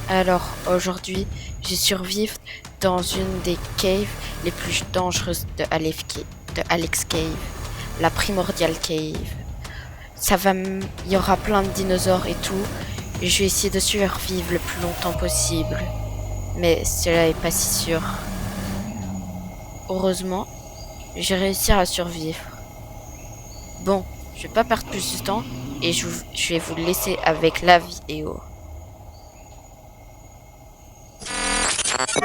Alors, aujourd'hui, je survive dans une des caves les plus dangereuses de Alex Cave, la Primordial Cave. Il y aura plein de dinosaures et tout, et je vais essayer de survivre le plus longtemps possible. Mais cela est pas si sûr. Heureusement, j'ai réussi à survivre. Bon, je vais pas perdre plus de temps, et je vais vous laisser avec la vidéo.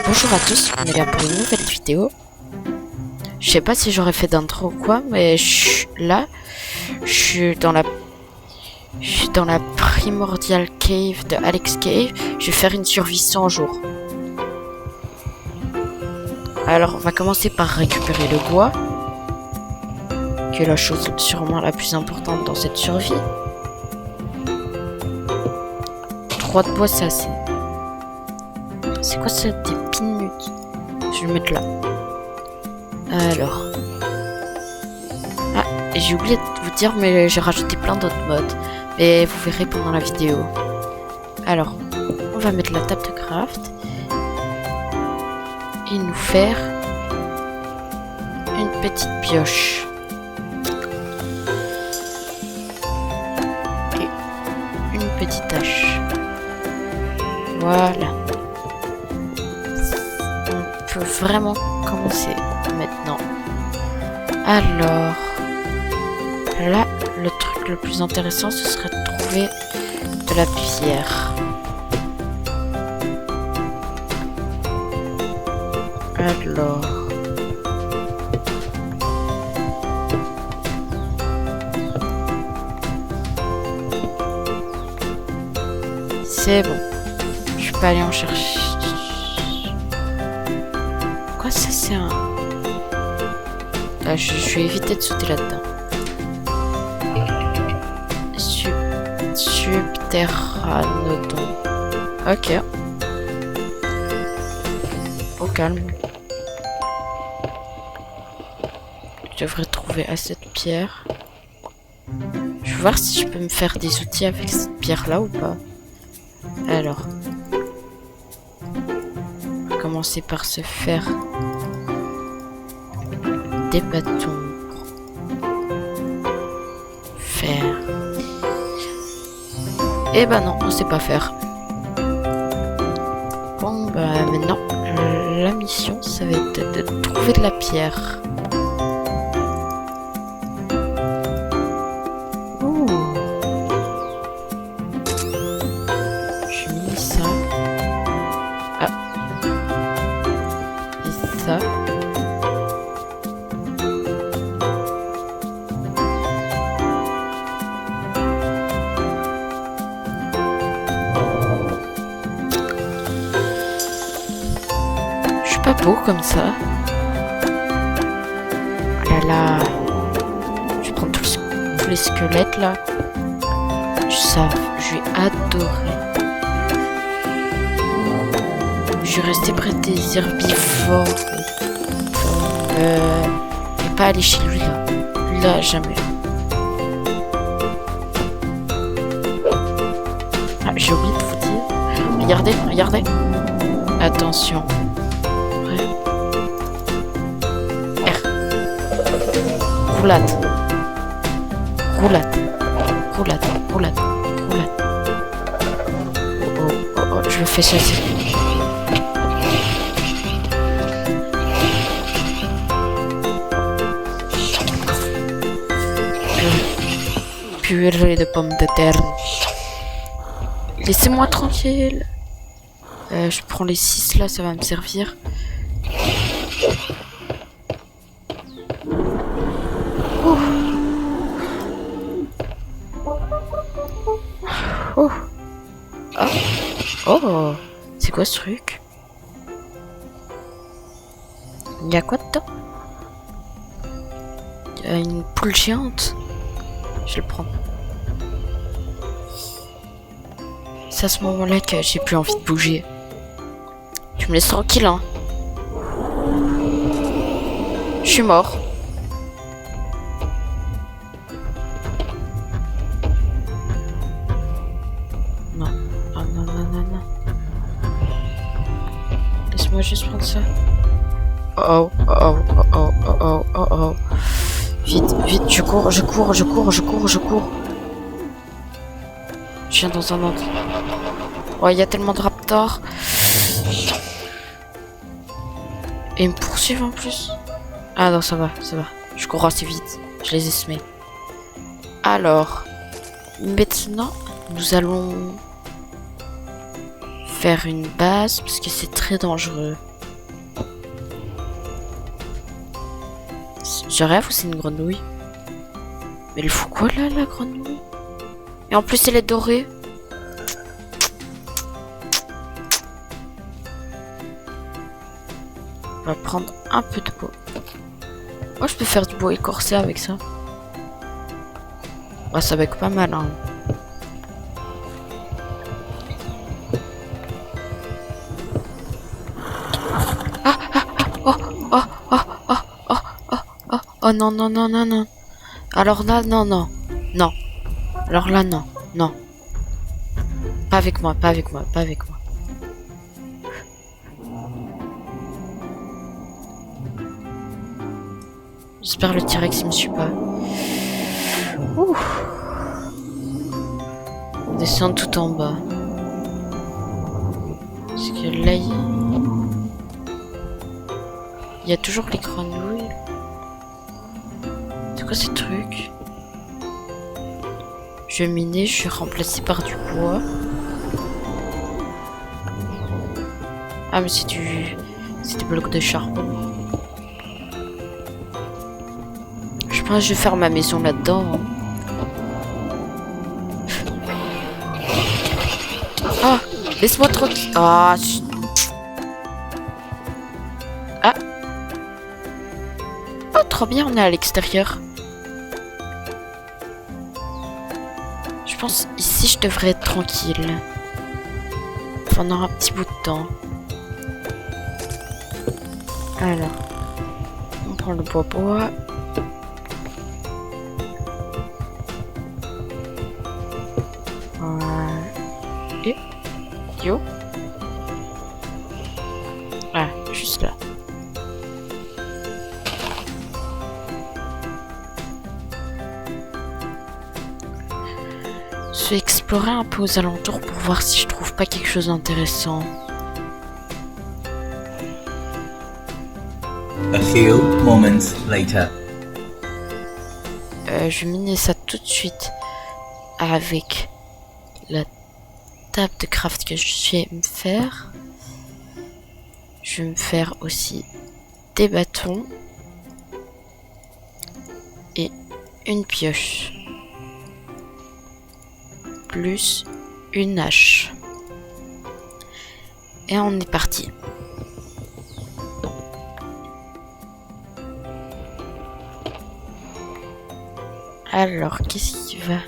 Bonjour à tous, on est là pour une nouvelle vidéo. Je sais pas si j'aurais fait d'intro ou quoi, mais je suis dans la Primordial Cave de Alex Cave. Je vais faire une survie 100 jours. Alors on va commencer par récupérer le bois, qui est la chose sûrement la plus importante dans cette survie. 3 de bois, c'est assez. C'est quoi ça, des peanuts? Je vais le mettre là. Alors. Ah, j'ai oublié de vous dire, mais j'ai rajouté plein d'autres modes. Mais vous verrez pendant la vidéo. Alors, on va mettre la table de craft. Et nous faire une petite pioche. Et une petite hache. Voilà. On peut vraiment commencer maintenant. Alors, là, le truc le plus intéressant, ce serait de trouver de la pierre. Alors, c'est bon. Je peux aller en chercher. Quoi, ça c'est un... Ah, je vais éviter de sauter là-dedans. Subterranodon. Ok. Au calme. Je devrais trouver assez de pierres. Je vais voir si je peux me faire des outils avec cette pierre-là ou pas. Alors. On va commencer par se faire des bâtons. Faire. Eh ben non, on sait pas faire. Bon, bah maintenant, la mission, ça va être de trouver de la pierre. Ouh. J'ai mis ça. Ah. Et ça. Pas beau comme ça. Oh là là. Je prends tous les squelettes là. Ça, je vais adorer. Je vais rester près des herbivores. Et pas aller chez lui là. Là, jamais. Ah, j'ai oublié de vous dire. Regardez, regardez. Attention. Roulade. Roulade. Roulade. Roulade. Roulade. Oh, oh, oh, oh, je le fais chasser. Purée de pommes de terre. Laissez-moi tranquille. Je prends les 6 là, ça va me servir. Oh. Oh. Oh. C'est quoi ce truc? Il y a quoi dedans? Il y a une poule géante. Je le prends. C'est à ce moment-là que j'ai plus envie de bouger. Tu me laisses tranquille, hein. Je suis mort. Non. laisse-moi juste prendre ça. Oh, oh, oh, oh, oh, oh, oh, oh. Vite, vite, je cours. Je viens dans un autre. Oh, il y a tellement de raptors. Et ils me poursuivent en plus. Ah non, ça va. Je cours assez vite. Je les ai semés. Alors, maintenant, nous allons faire une base parce que c'est très dangereux. Je rêve ou c'est une grenouille? Mais elle fout quoi là, la grenouille? Et en plus, elle est dorée. On va prendre un peu de bois. Moi, je peux faire du bois écorcé avec ça. Ouais, ça va être pas mal, hein. Oh non, non, non, non, non. Alors là, non, non. Non. Alors là, non. Non. Pas avec moi. J'espère le T-Rex il me suit pas. Ouh. On descend tout en bas. Parce que là, il y a toujours les grenouilles. C'est quoi ces trucs? Je vais miner, je suis remplacé par du bois. Ah mais c'est des blocs de charbon. Je pense que je vais faire ma maison là-dedans. Hein. Ah, laisse-moi tranquille. Ah. Ah. Oh, trop bien, on est à l'extérieur. Je pense ici je devrais être tranquille. Pendant un petit bout de temps. Alors. On prend le bois. Et yo. Ah, juste là. Je vais explorer un peu aux alentours pour voir si je trouve pas quelque chose d'intéressant. A few moments later. Je vais miner ça tout de suite avec la table de craft que je vais me faire. Je vais me faire aussi des bâtons et une pioche. Plus une hache. Et on est parti. Alors, qu'est-ce qui va?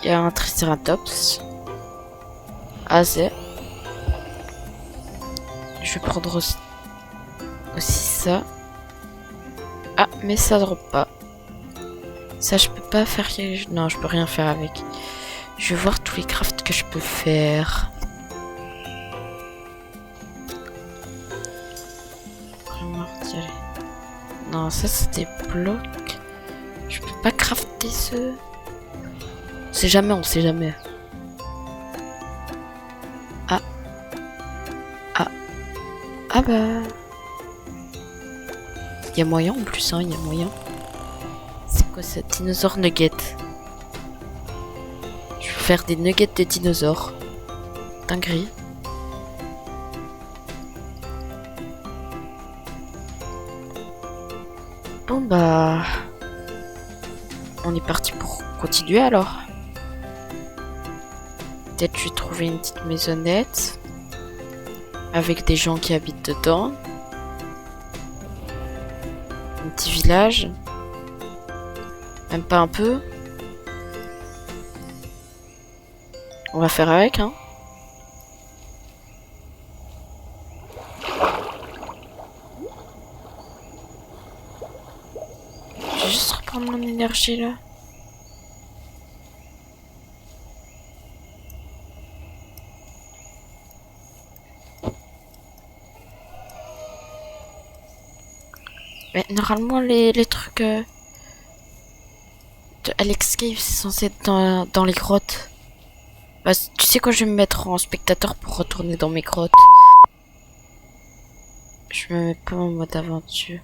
Il y a un Triceratops. Azé. Je vais prendre aussi ça. Ah, mais ça drop pas. Ça, je peux pas faire... Non, je peux rien faire avec. Je vais voir tous les crafts que je peux faire. Non, ça, c'est des blocs. Je peux pas crafter ce... On sait jamais. Ah bah... Il y a moyen en plus, hein, il y a moyen. C'est quoi ça? Dinosaure nugget. Je vais faire des nuggets de dinosaures. Dinguerie. Bon bah... On est parti pour continuer alors. Peut-être je vais trouver une petite maisonnette. Avec des gens qui habitent dedans. Un petit village. Même pas un peu. On va faire avec, hein. Je vais juste reprendre mon énergie là. Mais normalement, les trucs de Alex Cave, c'est censé être dans les grottes. Bah, tu sais quoi, je vais me mettre en spectateur pour retourner dans mes grottes. Je me mets pas en mode aventure,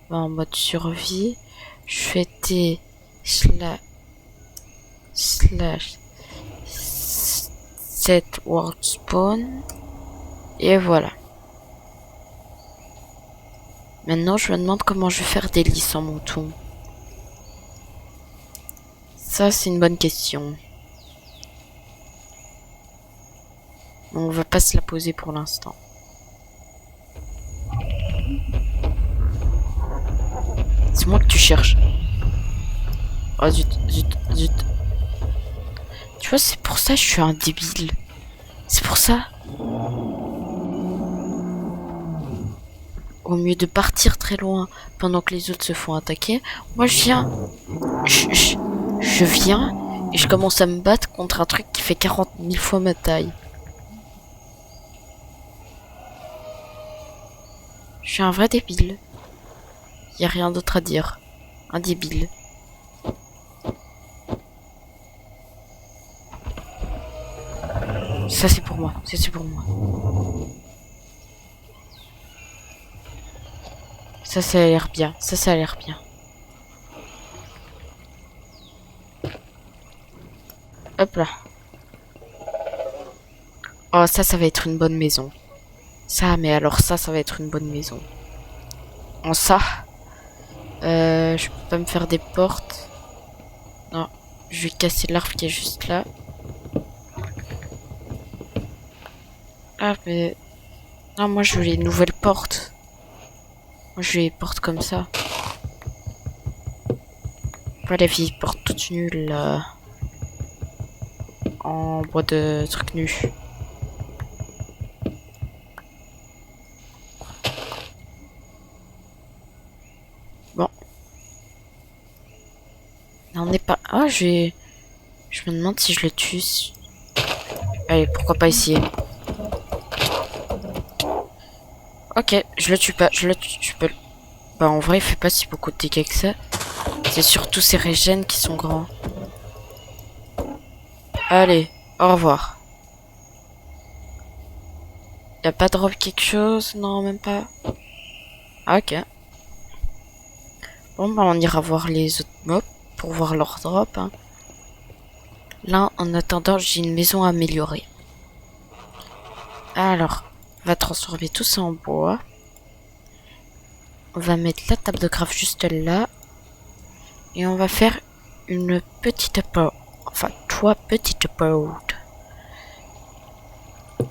bah, en mode survie. Je fais T slash set world spawn. Et voilà. Maintenant, je me demande comment je vais faire des lits sans mouton. Ça, c'est une bonne question. On va pas se la poser pour l'instant. C'est moi que tu cherches. Oh zut, zut, zut. Tu vois, c'est pour ça que je suis un débile. C'est pour ça. Au mieux de partir très loin pendant que les autres se font attaquer, moi je viens. Je viens et je commence à me battre contre un truc qui fait 40 000 fois ma taille. Je suis un vrai débile. Y a rien d'autre à dire. Un débile. Ça c'est pour moi. Ça c'est pour moi. Ça a l'air bien. Ça a l'air bien. Hop là. Oh ça va être une bonne maison. Ça, mais alors ça va être une bonne maison. En ça, je peux pas me faire des portes. Non, je vais casser l'arbre qui est juste là. Ah, mais... Non, moi je veux les nouvelles portes. Moi je veux les portes comme ça. Pas les vieilles portes toutes nulles, là. En bois de trucs nus. Bon. On n'est pas... Ah, je me demande si je le tue. Allez, pourquoi pas essayer. Ok, je le tue pas. Je peux... Bah, en vrai, il fait pas si beaucoup de dégâts que ça. C'est surtout ces régènes qui sont grands. Allez, au revoir. Y'a pas drop quelque chose? Non, même pas. Ah, ok. Bon, bah, on ira voir les autres mobs pour voir leur drop. Hein. Là, en attendant, j'ai une maison améliorée. Alors, on va transformer tout ça en bois. On va mettre la table de craft juste là. Et on va faire une petite porte. Enfin, 3 petites portes.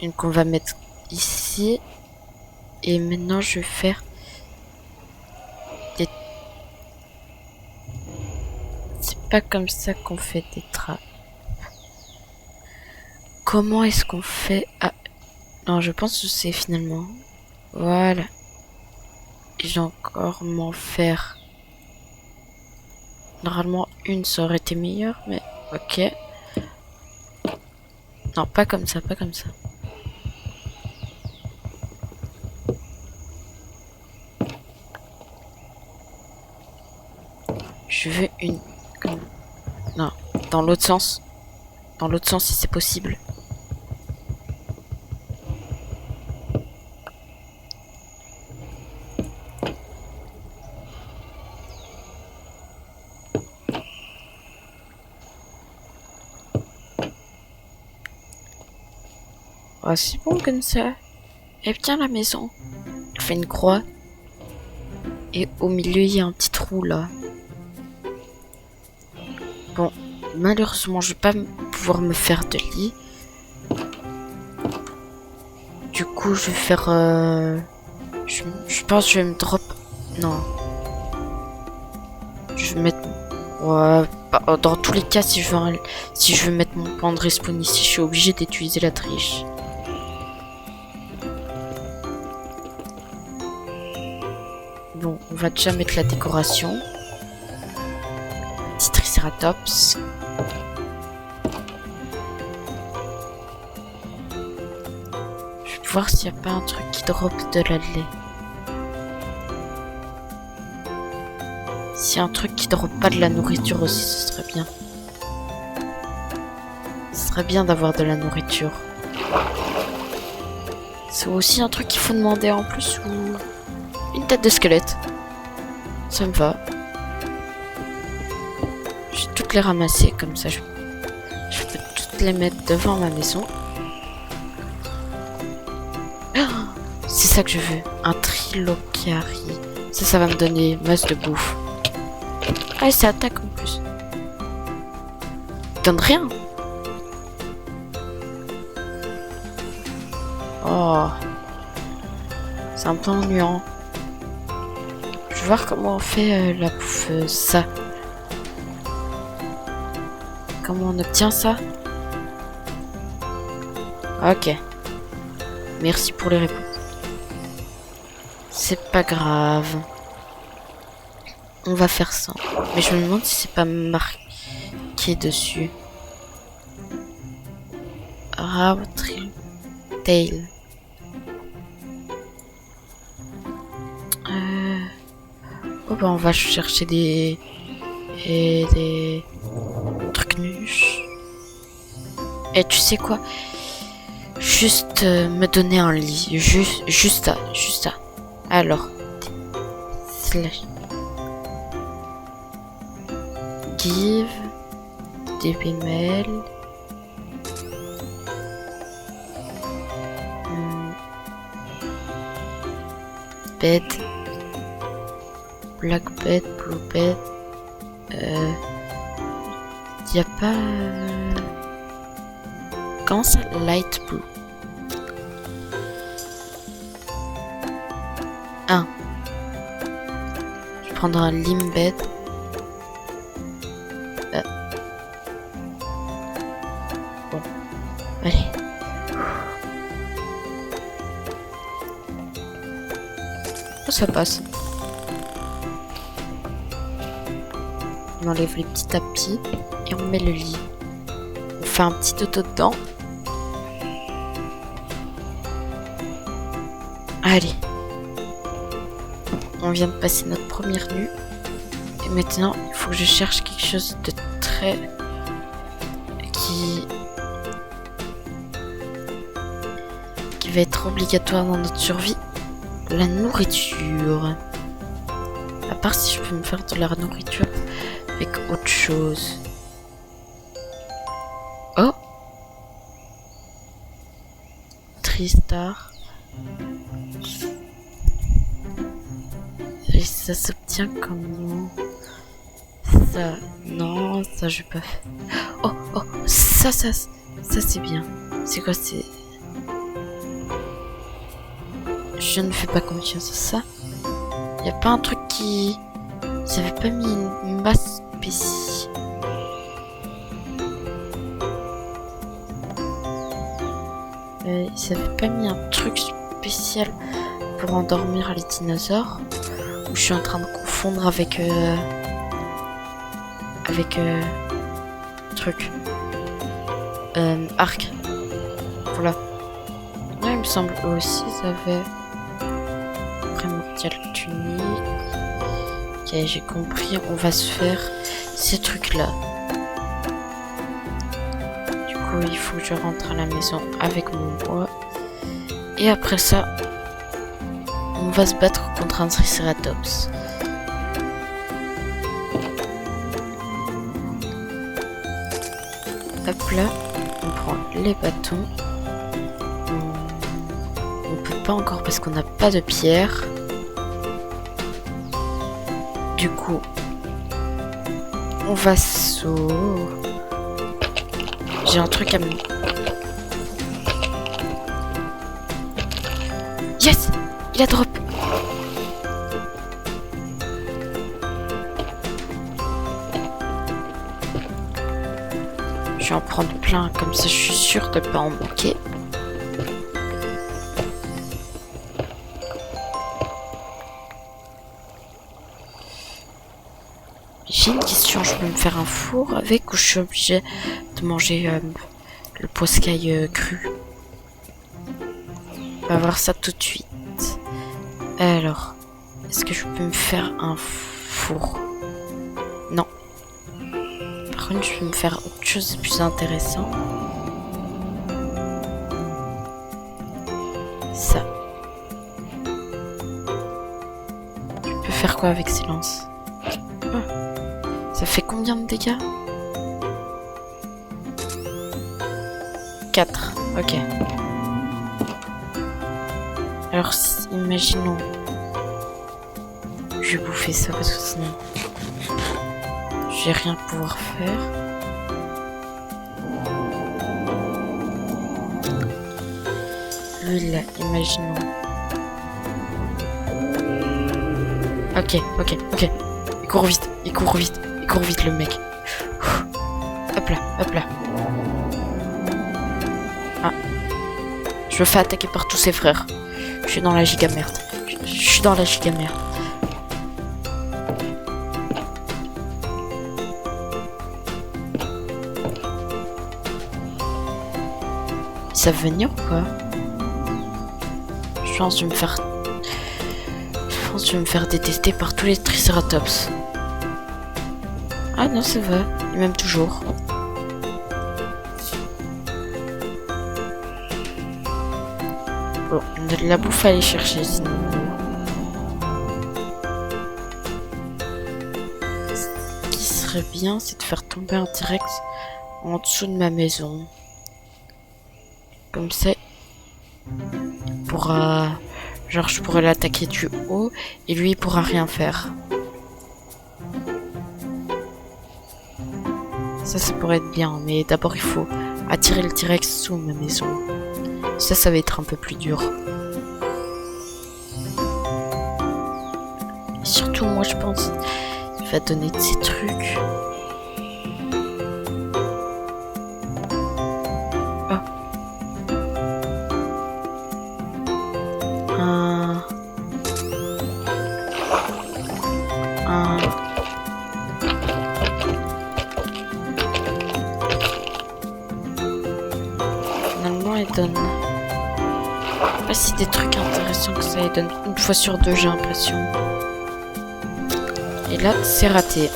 Une qu'on va mettre ici. Et maintenant, je vais faire des... C'est pas comme ça qu'on fait des trappes. Comment est-ce qu'on fait... Ah, non, je pense que c'est finalement... Voilà. Et j'ai encore m'en faire... Normalement, une, ça aurait été meilleur, mais... Ok. Non, pas comme ça, pas comme ça. Je veux une... Non, dans l'autre sens. Dans l'autre sens, si c'est possible. Oh, c'est bon comme ça. Et bien la maison. Je fais une croix. Et au milieu, il y a un petit trou là. Bon, malheureusement, je vais pas pouvoir me faire de lit. Du coup, je vais faire... Je pense que je vais me drop... Non. Je vais mettre... Ouais, dans tous les cas, si je veux mettre mon point de respawn ici, je suis obligé d'utiliser la triche. Bon, on va déjà mettre la décoration. Petit triceratops. Je vais voir s'il n'y a pas un truc qui drop de la lait. Si un truc qui drop pas de la nourriture aussi, ce serait bien. Ce serait bien d'avoir de la nourriture. C'est aussi un truc qu'il faut demander en plus ou une tête de squelette. Ça me va. Je vais toutes les ramasser comme ça. Je peux toutes les mettre devant ma maison. Oh, c'est ça que je veux. Un trilocari. Ça va me donner masse de bouffe. Ah, ça attaque en plus. Donne rien. Oh. C'est un peu ennuyant. Je vais voir comment on fait la bouffe. Ça. Comment on obtient ça? Ok. Merci pour les réponses. C'est pas grave. On va faire ça. Mais je me demande si c'est pas marqué dessus. Rabbit Tail. Oh bah on va chercher des trucs nuches. Et tu sais quoi? Juste me donner un lit. Juste ça. Alors. Slash. Give. DBML. Bed. Black bed, blue bed. Y a pas. Comment ça? Light blue. 1. Je vais prendre un limb bed. Bon. Allez. Oh, ça passe. On enlève les petits tapis et on met le lit. On fait un petit dodo dedans. Allez. On vient de passer notre première nuit. Et maintenant, il faut que je cherche quelque chose de très... qui va être obligatoire dans notre survie. La nourriture. À part si je peux me faire de la nourriture avec autre chose. Oh! Tristar. Et ça s'obtient comment? Ça... Non, ça je peux pas faire. Oh! Oh! Ça c'est bien. C'est quoi? C'est... Je ne fais pas confiance à ça. Y a pas un truc qui... Ils avaient pas mis une base spéciale. Ils avaient pas mis un truc spécial pour endormir les dinosaures. Ou je suis en train de confondre avec... truc. Arc. Voilà. Là, il me semble eux aussi, ils avaient... Primordial tunique. Ok, j'ai compris. On va se faire ces trucs-là. Du coup, il faut que je rentre à la maison avec mon bois. Et après ça, on va se battre contre un Triceratops. Hop là, on prend les bâtons. On peut pas encore parce qu'on n'a pas de pierre. Du coup, on va J'ai un truc à me... Yes! Il a drop! Je vais en prendre plein, comme ça je suis sûre de pas en manquer. J'ai une question, je peux me faire un four avec ou je suis obligée de manger le poiscaille cru? On va voir ça tout de suite. Alors, est-ce que je peux me faire un four? Non. Par contre, je vais me faire autre chose de plus intéressant. Ça. Je peux faire quoi avec ces lances? Ça fait combien de dégâts? 4. Ok. Alors, imaginons. Je vais bouffer ça parce que sinon je vais rien pouvoir faire. Lui là, imaginons. Ok. Il court vite le mec. Hop là. Ah. Je me fais attaquer par tous ses frères. Je suis dans la giga merde. Je suis dans la giga merde. Ils savent venir ou quoi? Je pense que je vais me faire détester par tous les Triceratops. Ah non, ça va. Il m'aime toujours. Bon, on a de la bouffe à aller chercher sinon. Ce qui serait bien, c'est de faire tomber un T-Rex en dessous de ma maison. Comme ça, genre je pourrais l'attaquer du haut et lui il pourra rien faire. Ça pourrait être bien, mais d'abord il faut attirer le T-Rex sous ma maison. Ça va être un peu plus dur. Et surtout moi je pense qu'il va donner de ces trucs. Donne pas si des trucs intéressants que ça, il donne une fois sur deux, j'ai l'impression. Et là c'est raté.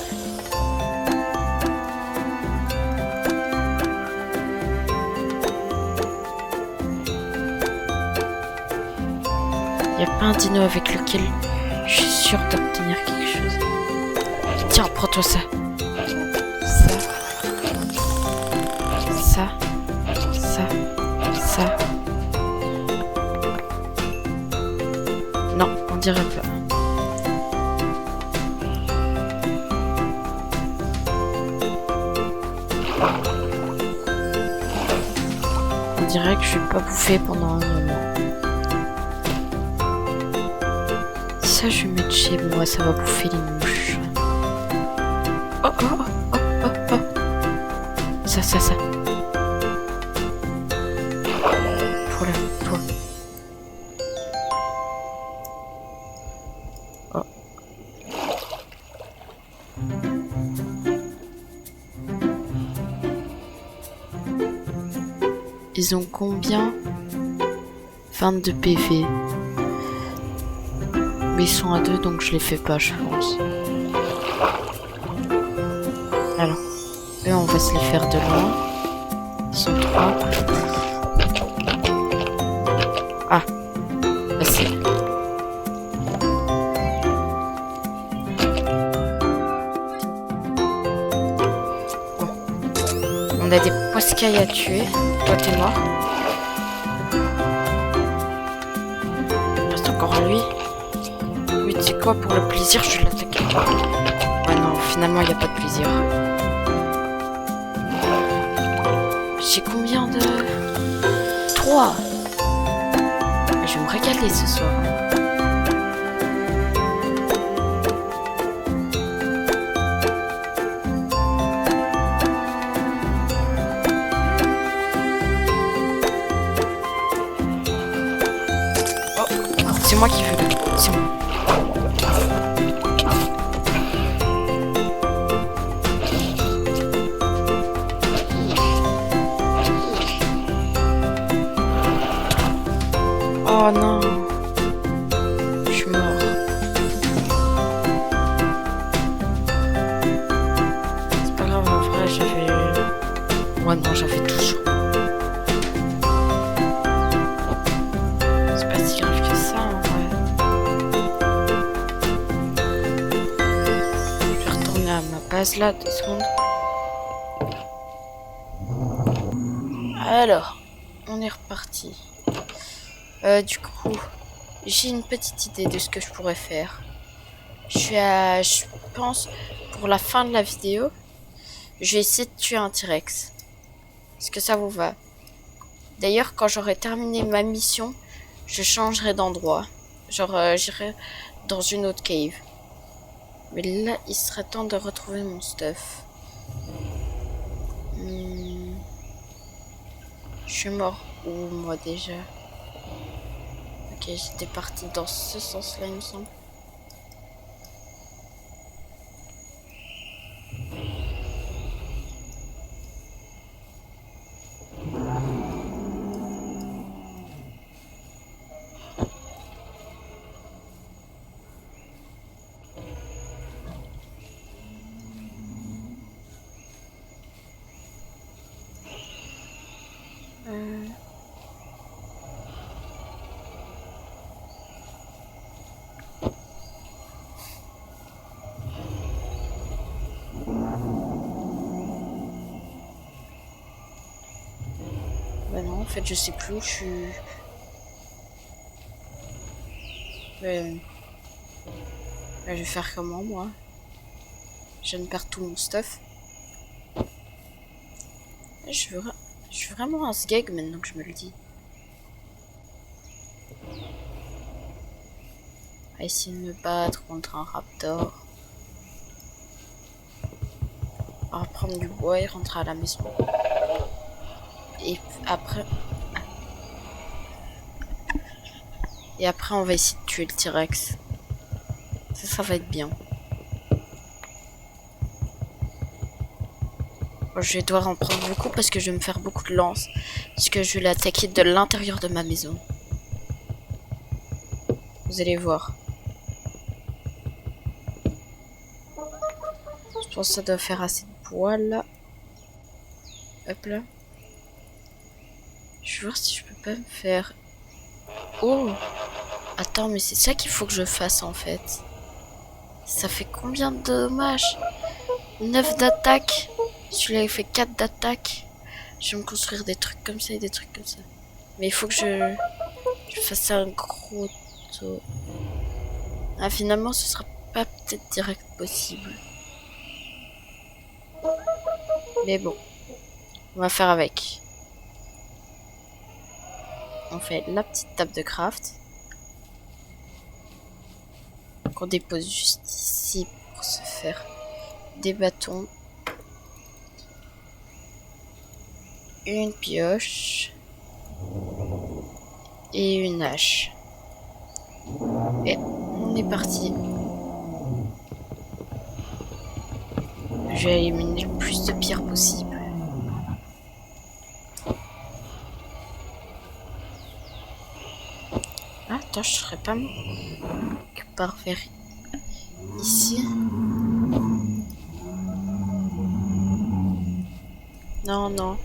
Il y a pas un dino avec lequel je suis sûr d'obtenir quelque chose. Tiens, prends-toi ça. Ça. Non, on dirait pas. On dirait que je vais pas bouffer pendant un moment. Ça, je vais mettre chez moi, ça va bouffer les mouches. Oh. Ça. Toi. Oh. Ils ont combien? 22 PV. Mais ils sont à 2 donc je les fais pas, je pense. Alors, eux on va se les faire de loin. Ils sont 3. Ah, c'est... Bon. On a des poscailles à tuer. Toi, t'es mort. Il reste encore lui. Lui, tu sais quoi, pour le plaisir, je vais l'attaquer. Ouais, non, finalement, il n'y a pas de plaisir. J'ai combien de... 3. Je vais me régaler ce soir. Oh, c'est moi qui veux. C'est moi. Oh non. Je suis mort. Ouais, non, j'avais toujours. C'est pas si grave que ça, en vrai. Je vais retourner à ma base là, 2 secondes. Alors, on est reparti. Du coup, j'ai une petite idée de ce que je pourrais faire. Je pense, pour la fin de la vidéo, je vais essayer de tuer un T-Rex. Est-ce que ça vous va? D'ailleurs, quand j'aurai terminé ma mission, je changerai d'endroit. Genre, j'irai dans une autre cave. Mais là, il serait temps de retrouver mon stuff. Je suis mort où, moi, déjà? Ok, j'étais parti dans ce sens-là, il me semble. Bah non, en fait, je sais plus où je suis. Je vais faire comment, moi? Je viens de perdre tout mon stuff. Je suis vraiment un sgeg maintenant que je me le dis. On va essayer de me battre contre un raptor. On va prendre du bois et rentrer à la maison. Et après... Et après, on va essayer de tuer le T-Rex. Ça va être bien. Je vais devoir en prendre beaucoup parce que je vais me faire beaucoup de lances. Parce que je vais l'attaquer de l'intérieur de ma maison. Vous allez voir. Je pense que ça doit faire assez de bois là. Hop là. Je vais voir si je peux pas me faire... Oh! Attends, mais c'est ça qu'il faut que je fasse en fait. Ça fait combien de dommages? 9 d'attaque. Celui-là il fait 4 d'attaque. Je vais me construire des trucs comme ça et des trucs comme ça. Mais il faut que je fasse un gros taux. Ah, finalement, ce sera pas peut-être direct possible. Mais bon, on va faire avec. On fait la petite table de craft. Qu'on dépose juste ici pour se faire des bâtons. Une pioche. Et une hache. Et on est parti. Je vais éliminer le plus de pierres possible. Ah, attends, je serais pas que par vers ici. Non, non.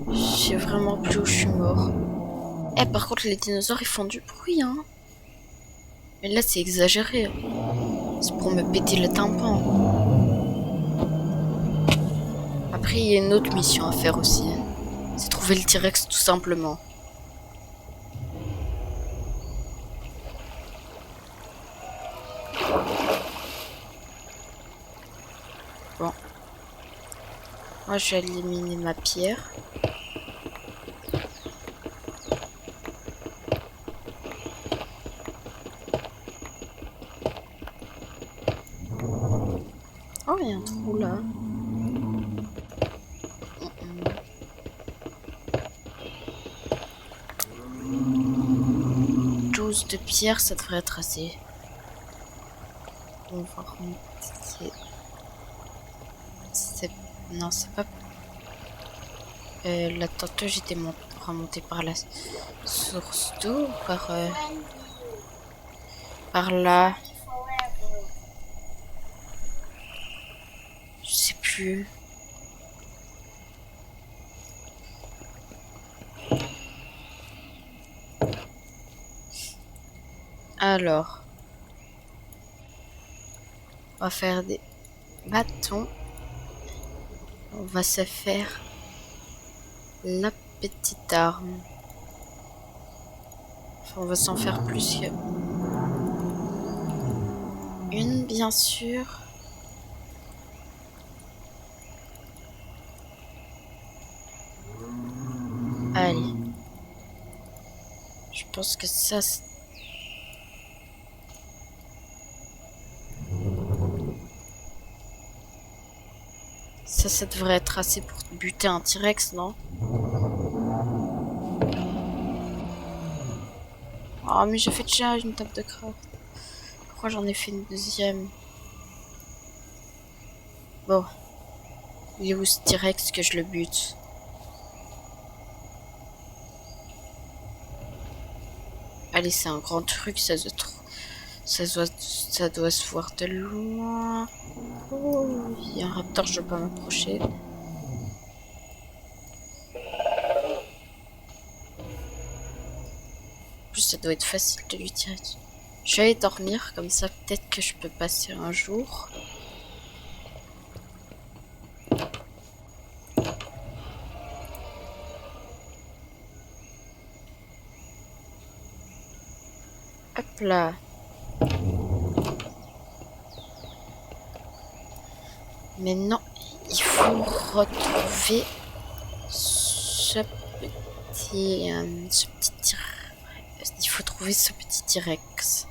Je sais vraiment plus où je suis mort. Eh, par contre, les dinosaures, ils font du bruit, hein. Mais là, c'est exagéré. C'est pour me péter le tympan. Après, il y a une autre mission à faire aussi. C'est trouver le T-Rex, tout simplement. Bon. Moi, je vais éliminer ma pierre. Oh, il y a un trou là. 12 de pierre, ça devrait être assez. On va remonter. Non, c'est pas... Là, tantôt, j'étais remonté par la source d'eau ou par là. Je sais plus. Alors, on va faire des bâtons. On va se faire la petite arme. Enfin, on va s'en faire plus que une, bien sûr. Allez. Je pense que ça... Ça devrait être assez pour buter un T-Rex, non? Ah, mais j'ai fait déjà une table de craft. Pourquoi j'en ai fait une deuxième? Bon. Il est où ce T-Rex que je le bute? Allez, c'est un grand truc, ça doit se voir de loin. Oh, il y a un raptor, je peux pas m'approcher. En plus, ça doit être facile de lui tirer dessus. Je vais aller dormir, comme ça peut-être que je peux passer un jour. Hop là. Maintenant, il faut retrouver ce petit il faut trouver ce petit T-Rex.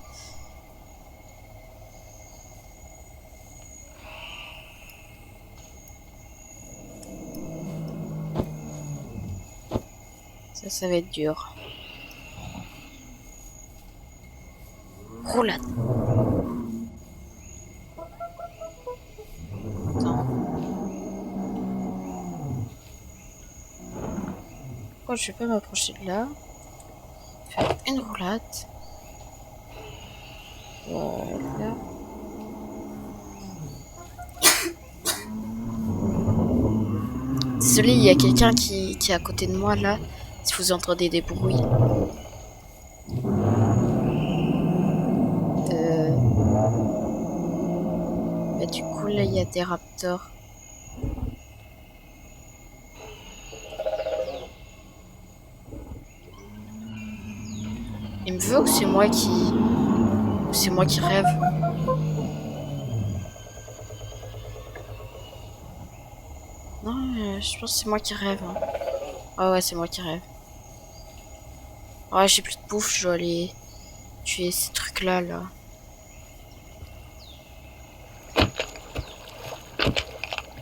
Ça va être dur. Roulade. Attends. Pourquoi je vais pas m'approcher de là? Faire une roulade. Voilà. Désolé, il y a quelqu'un qui est à côté de moi là. Si vous entendez des bruits. Bah, du coup, là, il y a des raptors. Il me veut que c'est moi qui... C'est moi qui rêve. Non, je pense que c'est moi qui rêve. Hein. Ah ouais, c'est moi qui rêve. Ouais, j'ai plus de bouffe, je dois aller tuer ces trucs-là, là.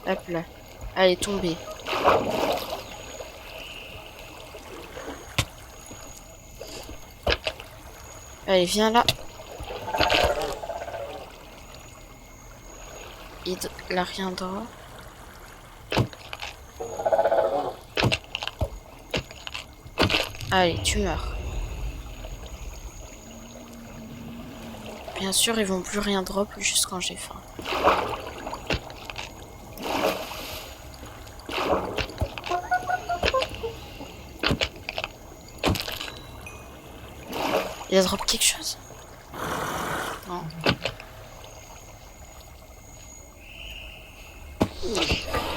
Hop là. Allez, tombez. Allez, viens là. Il a rien droit. Allez, tu meurs. Bien sûr, ils vont plus rien drop juste quand j'ai faim. Il a drop quelque chose? Non.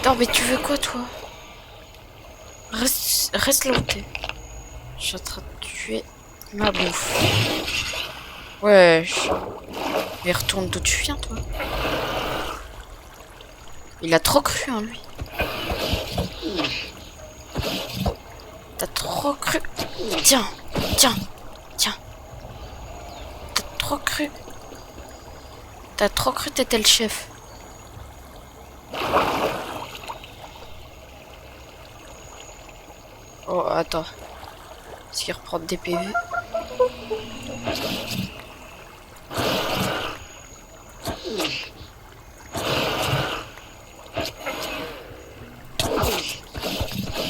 Non, mais tu veux quoi, toi? Reste là où t'es. Je suis en train de tuer ma bouffe. Wesh. Mais retourne d'où tu viens, toi. Il a trop cru en lui. T'as trop cru. Tiens, tiens, tiens. T'as trop cru. T'as trop cru t'étais le chef. Oh, attends. Est-ce qu'il reprend des PV?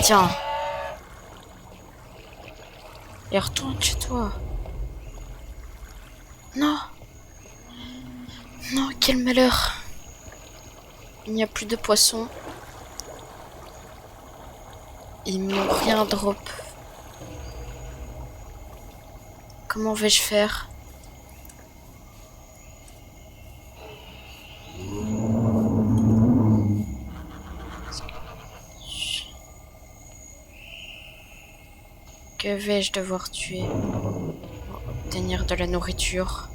Tiens. Et retourne chez toi. Non. Non, quel malheur. Il n'y a plus de poissons. Ils m'ont rien drop. Comment vais-je faire? Que vais-je devoir tuer pour obtenir de la nourriture?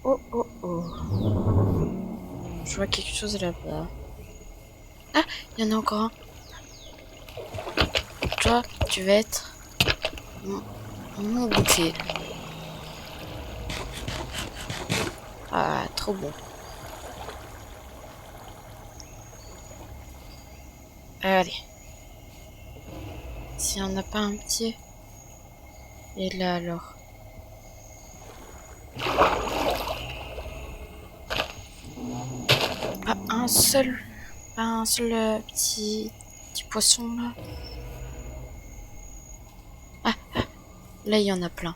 Oh oh oh. Je vois quelque chose là-bas. Ah, il y en a encore un. Toi, tu vas être mon goûter. Ah, trop bon. Allez. S'il n'y en a pas un petit. Et là alors. Pas un seul. Pas un seul petit poisson là. Ah, ah, là il y en a plein.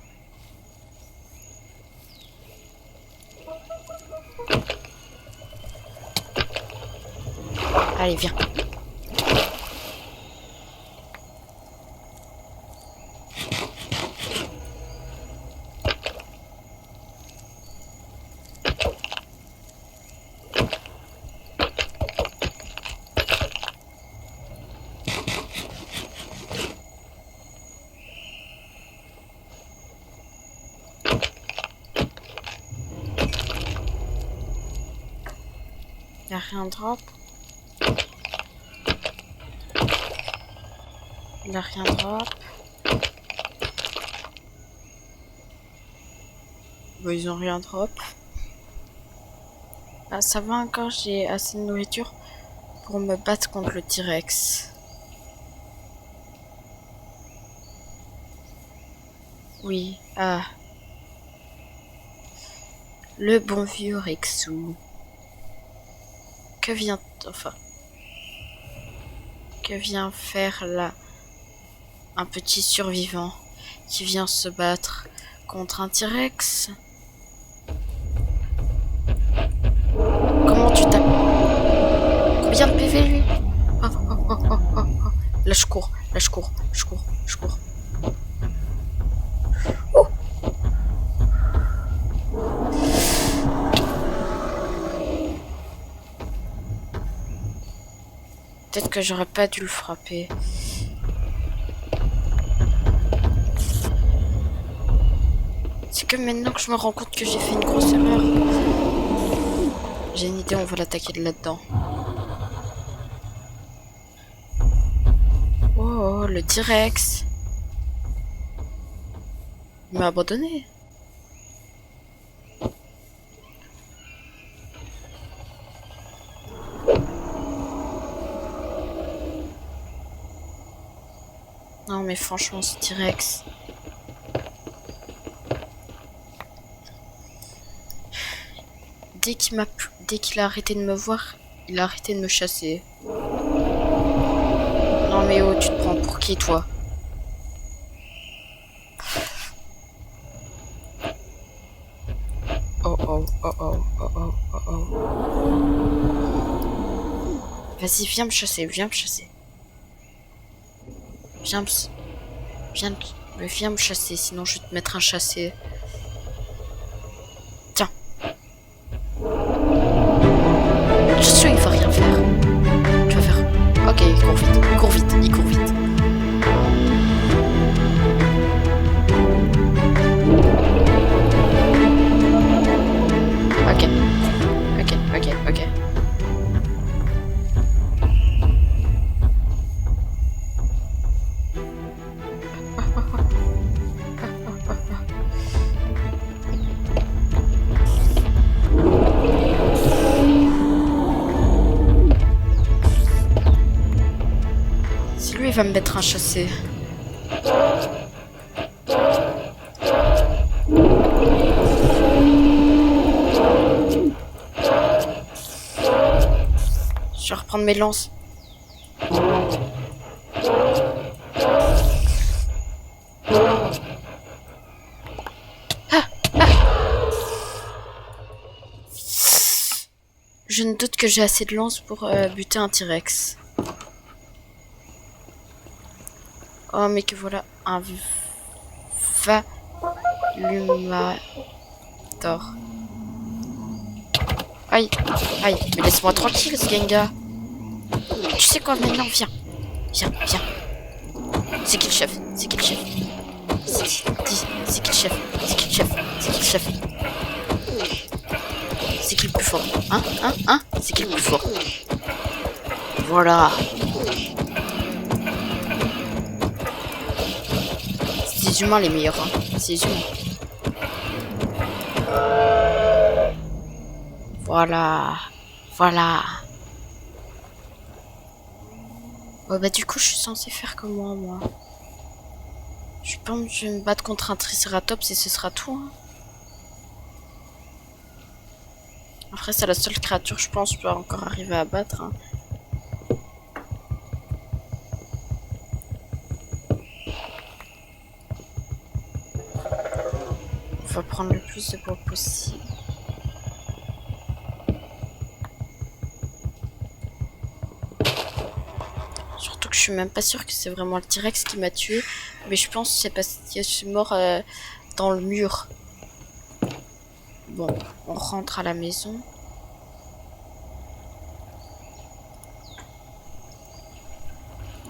Allez, viens. Y'a rien drop. Il a rien drop. Bon, ils ont rien drop. Ah, ça va encore, j'ai assez de nourriture pour me battre contre le T-Rex. Oui, ah. Le bon vieux Rexou. Que vient... Enfin... Que vient faire là un petit survivant qui vient se battre contre un T-Rex? Comment tu tapes? Combien de PV lui? Oh, oh, oh, oh, oh, oh. Là je cours, là je cours, je cours, je cours. Oh. Peut-être que j'aurais pas dû le frapper. C'est que maintenant que je me rends compte que j'ai fait une grosse erreur. J'ai une idée, on va l'attaquer de là-dedans. Oh, le T-Rex. Il m'a abandonné. Non mais franchement, ce T-Rex. Dès qu'il a arrêté de me voir, il a arrêté de me chasser. Non mais oh, tu te prends pour qui toi? Oh oh, oh oh, oh oh, oh oh. Vas-y, viens me chasser, viens me chasser. Viens me chasser, sinon je vais te mettre un chassé. Tiens. Je suis sûr il va rien faire. Tu vas faire. Ok, il court vite, il court vite, il court vite. Ok. Ok, ok, ok. Si lui il va me mettre un chassé. Je vais reprendre mes lances. Je ne doute que j'ai assez de lances pour buter un T-Rex. Oh mais que voilà un Valumator. Aïe, aïe, mais laisse-moi tranquille ce Gengar. Tu sais quoi maintenant, viens. Viens, viens. C'est qui le chef? C'est qui le chef? C'est qui le chef? C'est qui le chef? C'est qui le chef? C'est qui le plus fort? Hein? C'est qui le plus fort? Voilà. C'est les humains les meilleurs, hein. C'est les humains. Voilà. Voilà. Oh bah du coup je suis censée faire comme moi. Je pense que je vais me battre contre un Triceratops et ce sera tout. Hein. Après c'est la seule créature je pense que je peux encore arriver à battre. Hein. On va prendre le plus de bois possible. Surtout que je suis même pas sûre que c'est vraiment le T-Rex qui m'a tué. Mais je pense que c'est parce que je suis mort dans le mur. Bon, on rentre à la maison.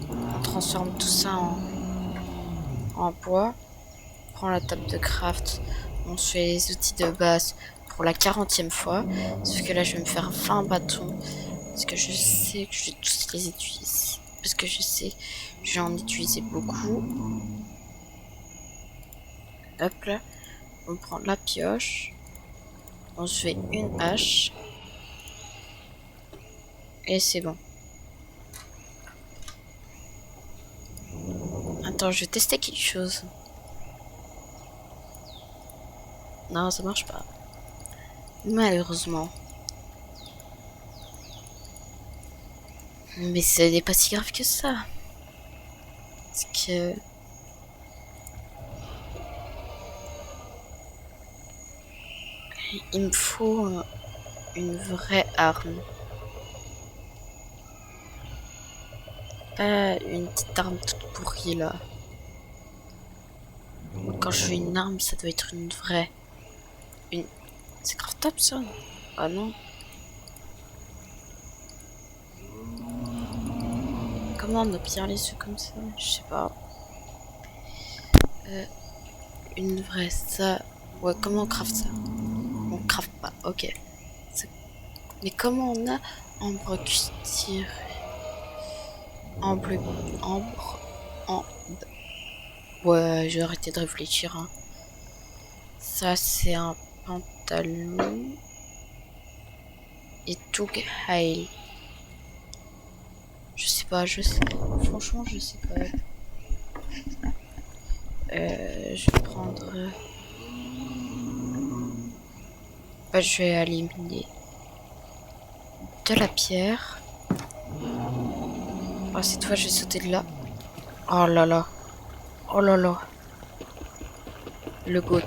On transforme tout ça en bois. On prend la table de craft. On se fait les outils de base pour la 40e fois. Sauf que là, je vais me faire 20 bâtons. Parce que je sais que je vais tous les utiliser. Parce que je sais que je vais en utiliser beaucoup. Hop là. On prend la pioche. On se fait une hache. Et c'est bon. Attends, je vais tester quelque chose. Non, ça marche pas. Malheureusement. Mais ce n'est pas si grave que ça. Parce que... il me faut une vraie arme. Pas une petite arme toute pourrie là. Quand je veux une arme, ça doit être une vraie. Une... C'est craftable ça? Ah non. Comment on obtient les œufs comme ça? Je sais pas. Une vraie, ça... Ouais, comment on craft ça? On craft pas, ok. Mais comment on a ambre cuir? Ambre... Ouais, j'ai arrêté de réfléchir. Hein. Ça, c'est un pantalon. Et Tug Hail. Je sais pas, franchement, je sais pas. Je vais prendre... Bah, je vais éliminer de la pierre. Oh, cette fois, je vais sauter de là. Oh là là. Oh là là. Le goat.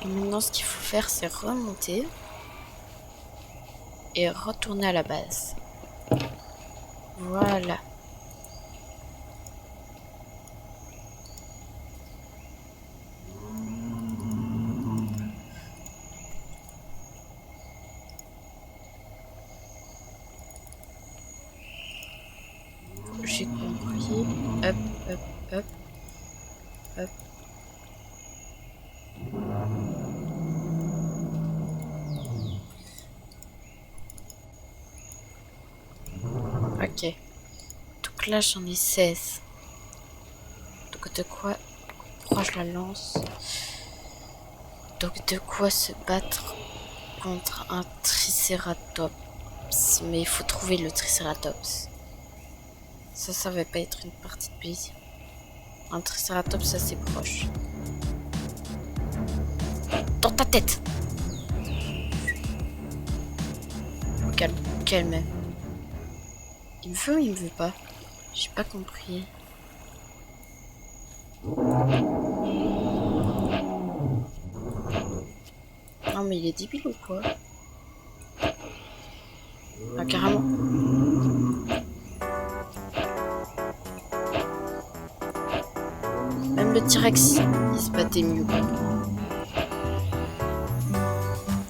Maintenant, ce qu'il faut faire, c'est remonter et retourner à la base. Voilà. J'ai compris. Hop, hop, hop. Hop. Ok. Donc là, j'en ai 16. Donc de quoi... Pourquoi je la lance? Donc de quoi se battre contre un Triceratops. Mais il faut trouver le Triceratops. Ça va pas être une partie de plaisir. Un Triceratops assez proche. Dans ta tête! Calme, calme. Il me veut ou il me veut pas? J'ai pas compris. il est débile ou quoi? Ah, carrément. Même le T-Rex, il se battait mieux.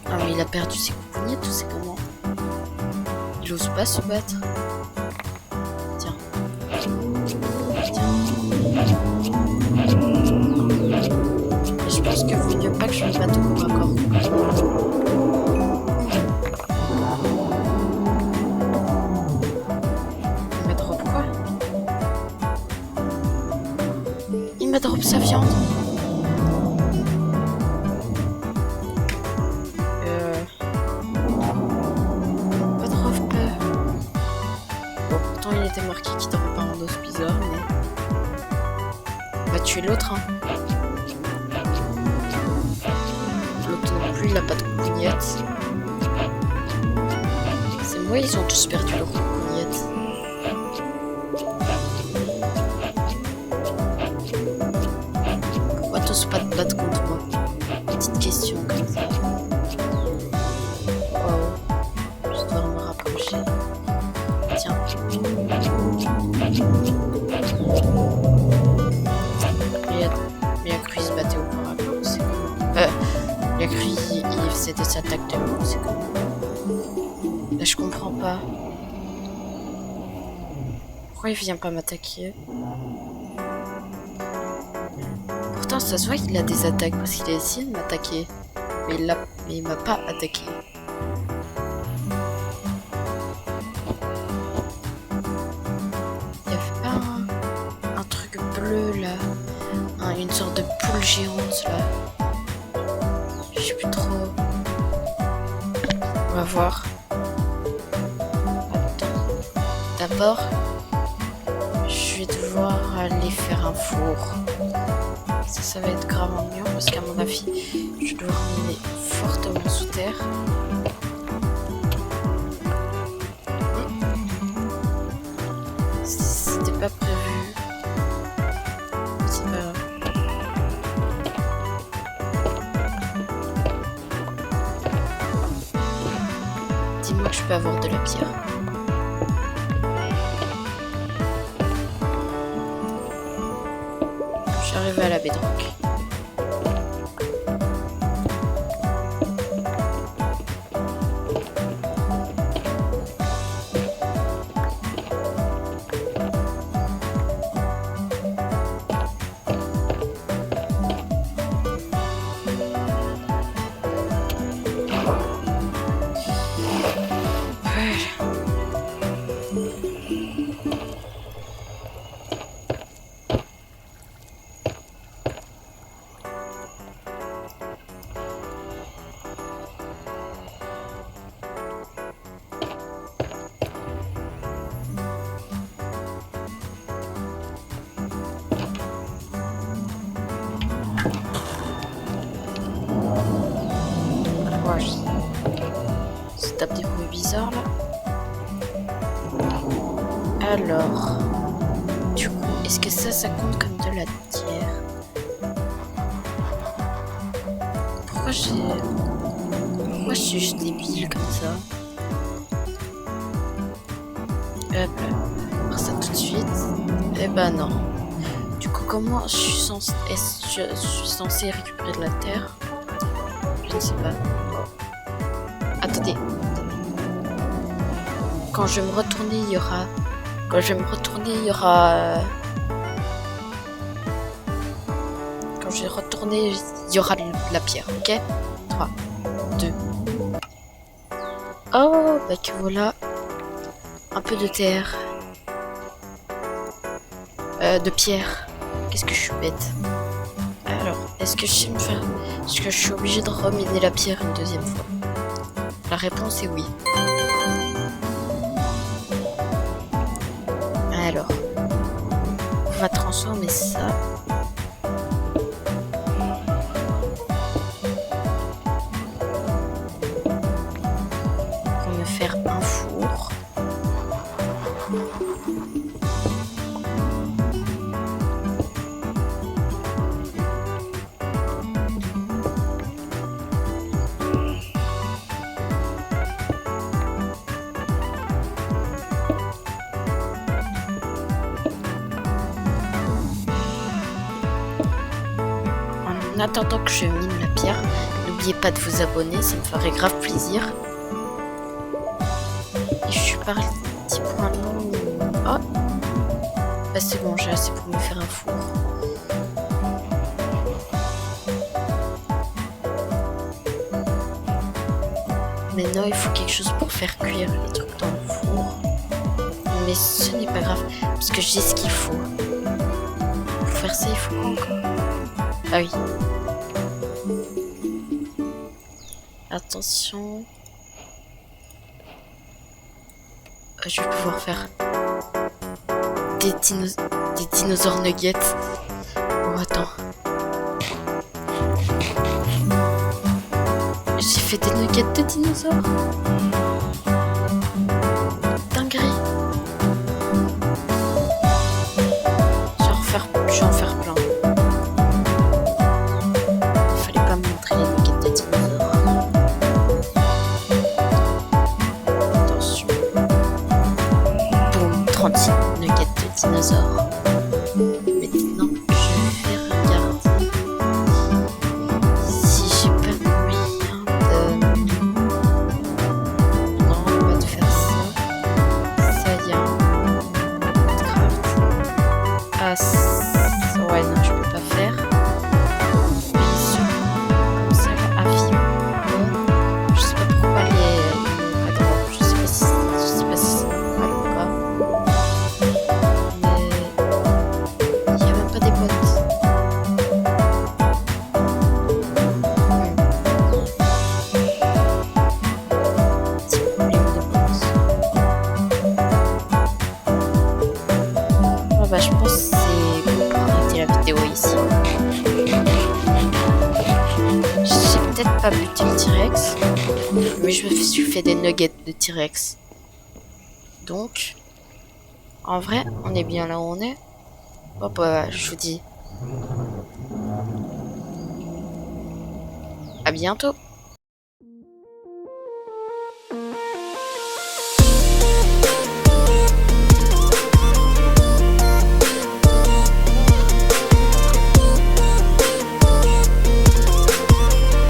Ah, mais il a perdu ses coucougnettes ou c'est comment? Il ose pas se battre. Tiens. Et je pense que vaut mieux pas que je me batte au corps à corps. Il m'a drop quoi? Il m'a drop sa viande. Pas trop peur. Bon, pourtant il était marqué qu'il drop un dos bizarre, mais... On va tuer l'autre, hein. L'autre non plus, il a pas de coucougnettes. C'est moi, ils ont tous perdu leurs coucougnettes. Pourquoi tous pas te battre contre moi? Petite question comme ça. Oh, je dois me rapprocher. Tiens. Il a cru qu'il se battait au corps à corps, c'est comment? Il a cru qu'il faisait des attaques de mots, c'est comment? Là, je comprends pas. Pourquoi il vient pas m'attaquer? Pourtant, ça se voit qu'il a des attaques parce qu'il a essayé de m'attaquer. Mais il m'a pas attaqué. Il y avait pas un truc bleu là. Une sorte de poule géante là. Je sais plus trop. On va voir. Attends. D'abord, je vais devoir aller faire un four. Ça va être grave ennuyant parce qu'à mon avis, je dois ramener fortement sous terre. C'était pas prévu. C'est pas grave. Dis-moi que je peux avoir de la pierre. Je suis arrivé à la bedrock. Ça tape des bruits bizarres là. Alors, du coup, est-ce que ça compte comme de la terre? Pourquoi je suis juste débile comme ça? Hop là, on va faire ça tout de suite. Eh ben non. Du coup, comment je suis censé récupérer de la terre? Je ne sais pas. Attendez. Quand je vais me retourner, il y aura... Quand je vais retourner, il y aura de la pierre, ok? 3, 2. Oh, bah que voilà. Un peu de terre. De pierre. Qu'est-ce que je suis bête. Alors, est-ce que je sais me faire... Est-ce que je suis obligée de reminer la pierre une deuxième fois? La réponse est oui. Alors, on va transformer ça. Pour me faire un four. En attendant que je mine la pierre, n'oubliez pas de vous abonner, ça me ferait grave plaisir. Et je suis parti pour un long... Oh, bah c'est bon, j'ai assez pour me faire un four. Maintenant, il faut quelque chose pour faire cuire les trucs dans le four. Mais ce n'est pas grave, parce que j'ai ce qu'il faut. Pour faire ça, il faut quoi encore? Ah oui. Attention. Je vais pouvoir faire des dinosaures nuggets. Oh, attends. J'ai fait des nuggets de dinosaures. Dinguerie. Je vais en faire plein. Il fallait pas me montrer les nuggets de dinosaures. Attention. Boum, 36 nuggets de dinosaures. Maintenant, je vais regarder si j'ai pas moyen de... Non, pas de faire ça. Ça y est. Craft. Ah, ouais, non, je peux pas faire. Comme ça, avion. Je sais pas pourquoi les pas drôle. Je sais pas si c'est normal ou pas. Mais il y a même pas des boîtes. Petit problème de boîtes. Oh bah je pense que c'est bon pour arrêter la vidéo ici. J'ai peut-être pas buté le T-Rex, mais je me suis fait des nuggets de T-Rex. Donc, en vrai, on est bien là où on est. Oh bah, je vous dis à bientôt.